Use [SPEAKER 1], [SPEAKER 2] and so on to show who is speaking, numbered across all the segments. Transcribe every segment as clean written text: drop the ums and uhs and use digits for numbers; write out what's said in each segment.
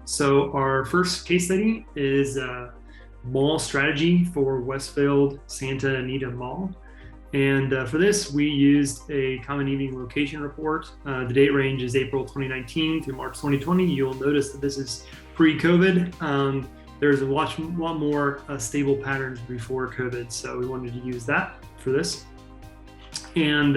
[SPEAKER 1] So our first case study is mall strategy for Westfield Santa Anita Mall. And for this, we used a common evening location report. The date range is April 2019 through March 2020. You'll notice that this is pre-COVID. There's a lot more stable patterns before COVID, so we wanted to use that for this. And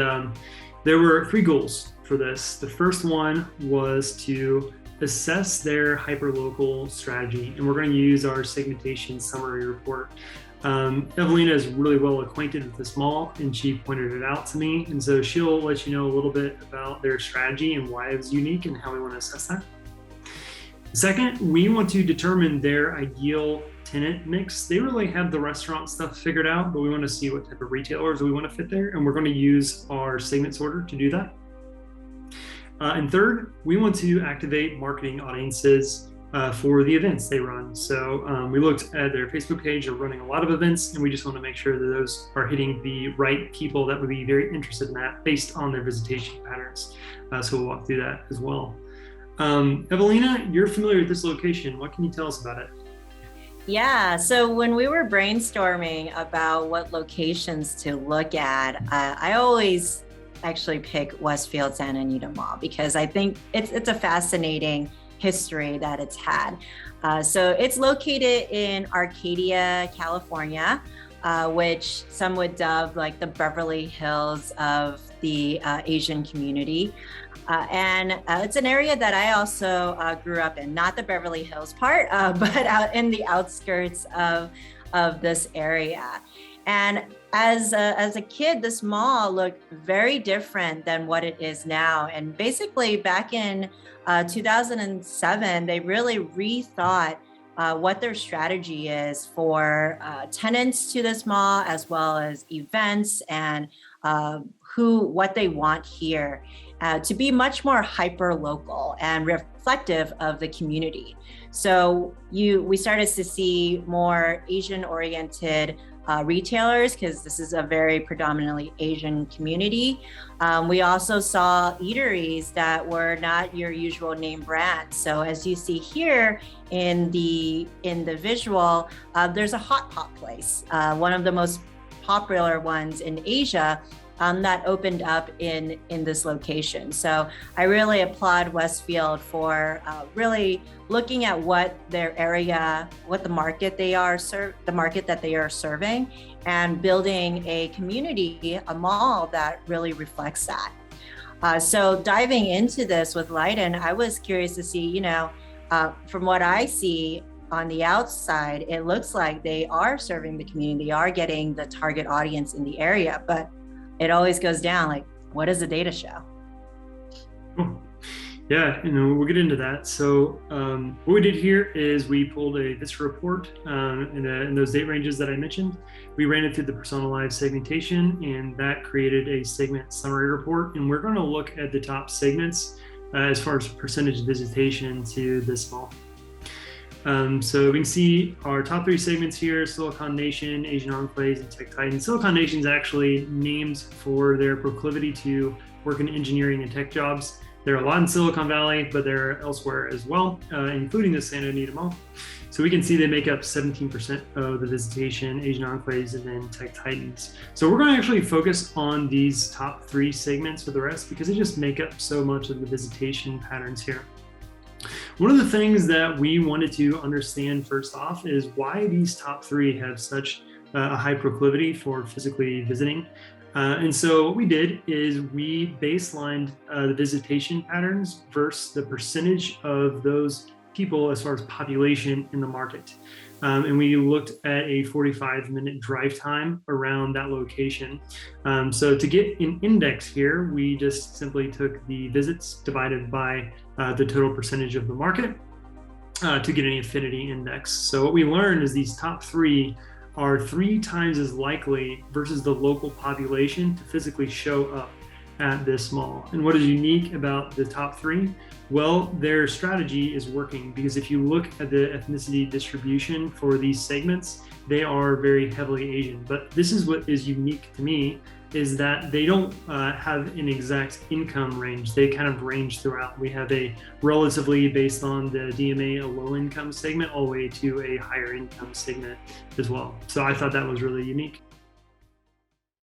[SPEAKER 1] there were three goals for this. The first one was to assess their hyperlocal strategy, and we're going to use our segmentation summary report. Evelina is really well acquainted with this mall, and she pointed it out to me, and so she'll let you know a little bit about their strategy and why it was unique and how we want to assess that. Second, we want to determine their ideal tenant mix. They really have the restaurant stuff figured out, but we want to see what type of retailers we want to fit there, and we're going to use our segment sorter to do that. And third, we want to activate marketing audiences for the events they run. So we looked at their Facebook page. They're running a lot of events, and we just want to make sure that those are hitting the right people that would be very interested in that based on their visitation patterns. So we'll walk through that as well. Evelina, you're familiar with this location. What can you tell us about it?
[SPEAKER 2] Yeah, so when we were brainstorming about what locations to look at, I always actually pick Westfield Santa Anita Mall because I think it's a fascinating history that it's had. So it's located in Arcadia, California, which some would dub like the Beverly Hills of the Asian community. And it's an area that I also grew up in, not the Beverly Hills part, but out in the outskirts of this area. And as a kid, this mall looked very different than what it is now. And basically back in 2007, they really rethought what their strategy is for tenants to this mall, as well as events and what they want here to be much more hyper local and reflective of the community. So we started to see more Asian oriented retailers, because this is a very predominantly Asian community. We also saw eateries that were not your usual name brand. So as you see here in the visual, there's a hot pot place, one of the most popular ones in Asia, that opened up in this location. So I really applaud Westfield for really looking at what their area, what the market that they are serving, and building a community, a mall that really reflects that. So diving into this with Leiden, I was curious to see, from what I see on the outside, it looks like they are serving the community, they are getting the target audience in the area, but it always goes down, like, what does the data show?
[SPEAKER 1] Yeah, we'll get into that. So what we did here is we pulled this report in those date ranges that I mentioned. We ran it through the personalized segmentation, and that created a segment summary report. And we're going to look at the top segments as far as percentage visitation to this mall. So we can see our top three segments here: Silicon Nation, Asian Enclaves, and Tech Titan. Silicon Nation is actually named for their proclivity to work in engineering and tech jobs. There are a lot in Silicon Valley, but they're elsewhere as well, including the Santa Anita Mall. So we can see they make up 17% of the visitation, Asian Enclaves, and then Tech Titans. So we're going to actually focus on these top three segments for the rest because they just make up so much of the visitation patterns here. One of the things that we wanted to understand first off is why these top three have such a high proclivity for physically visiting. And so what we did is we baselined the visitation patterns versus the percentage of those people as far as population in the market. And we looked at a 45-minute drive time around that location. So to get an index here, we just simply took the visits divided by the total percentage of the market to get an affinity index. So what we learned is these top three are 3 times as likely versus the local population to physically show up at this mall. And what is unique about the top three? Well, their strategy is working, because if you look at the ethnicity distribution for these segments, they are very heavily Asian. But this is what is unique to me is that they don't have an exact income range. They kind of range throughout. We have a relatively, based on the DMA, a low income segment all the way to a higher income segment as well. So I thought that was really unique.